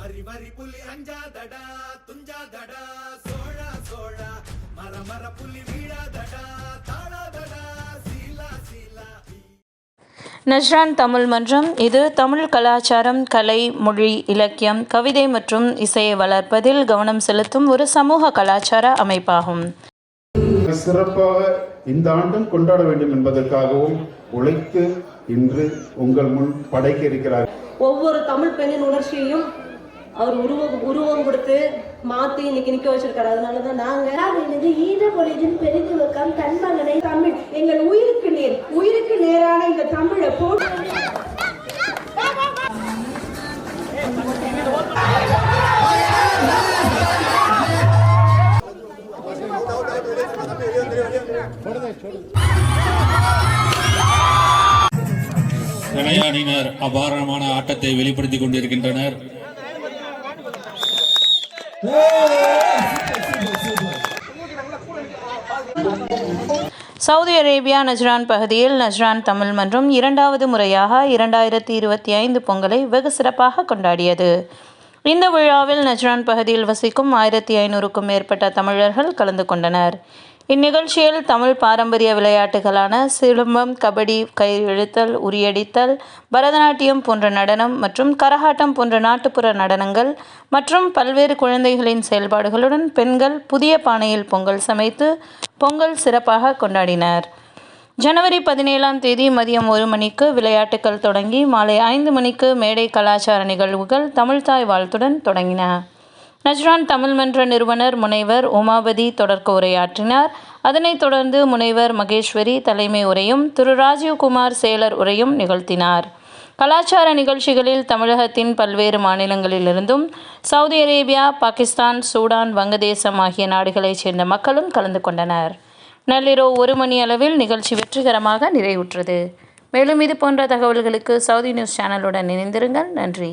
வரி வரி புலி அஞ்சாதடா துஞ்சாதடா சோழா சோழா மர மர புலி வீழாதடா தாழாதடா சீலா சீலா. நஜ்ரான் தமிழ் மன்றம் இது தமிழ் கலாச்சாரம், கலை, மொழி, இலக்கியம், கவிதை மற்றும் இசையை வளர்ப்பதில் கவனம் செலுத்தும் ஒரு சமூக கலாச்சார அமைப்பாகும். சிறப்பாக இந்த ஆண்டும் கொண்டாட வேண்டும் என்பதற்காகவும் உழைத்து இன்று உங்கள் முன் படைக்க இருக்கிறார். ஒவ்வொரு தமிழ் பெண்ணின் உணர்ச்சியையும் அவர் உருவம் கொடுத்து மாத்தி இன்னைக்கு நிக்க வச்சிருக்காரு. அதனாலதான் நாங்க ஈர மொழியின் பெரிதுவக்கம் தன் மகனை தமிழ் எங்கள் உயிருக்கு நேரான இந்த தமிழை போட்டு விளையாடினர் அபாரமான ஆட்டத்தை வெளிப்படுத்திக் கொண்டிருக்கின்றனர். சவுதி அரேபியா நஜ்ரான் பகுதியில் நஜ்ரான் தமிழ் மன்றம் இரண்டாவது முறையாக 2025 பொங்கலை வெகு சிறப்பாக கொண்டாடியது. இந்த விழாவில் நஜ்ரான் பகுதியில் வசிக்கும் 1500க்கும் மேற்பட்ட தமிழர்கள் கலந்து கொண்டனர். இந்நிகழ்ச்சியில் தமிழ் பாரம்பரிய விளையாட்டுகளான சிலம்பம், கபடி, கயிறு இழுத்தல், உரியடித்தல், பரதநாட்டியம் போன்ற நடனம் மற்றும் கரகாட்டம் போன்ற நாட்டுப்புற நடனங்கள் மற்றும் பல்வேறு குழந்தைகளின் செயல்பாடுகளுடன் பெண்கள் புதிய பானையில் பொங்கல் சமைத்து பொங்கல் சிறப்பாக கொண்டாடினர். ஜனவரி 17ஆம் தேதி மதியம் 1 மணிக்கு விளையாட்டுகள் தொடங்கி மாலை 5 மணிக்கு மேடை கலாச்சார நிகழ்வுகள் தமிழ்தாய் வாழ்த்துடன் தொடங்கின. நஜ்ரான் தமிழ் மன்ற நிறுவனர் முனைவர் உமாபதி தொடக்க உரையாற்றினார். அதனைத் தொடர்ந்து முனைவர் மகேஸ்வரி தலைமை உரையும் திரு ராஜீவ்குமார் செயலர் உரையும் நிகழ்த்தினார். கலாச்சார நிகழ்ச்சிகளில் தமிழகத்தின் பல்வேறு மாநிலங்களிலிருந்தும் சவுதி அரேபியா, பாகிஸ்தான், சூடான், வங்கதேசம் ஆகிய நாடுகளைச் சேர்ந்த மக்களும் கலந்து கொண்டனர். நள்ளிரவு 1 மணி அளவில் நிகழ்ச்சி வெற்றிகரமாக நிறைவுற்றது. மேலும் இது போன்ற தகவல்களுக்கு சவுதி நியூஸ் சேனலுடன் இணைந்திருங்கள். நன்றி.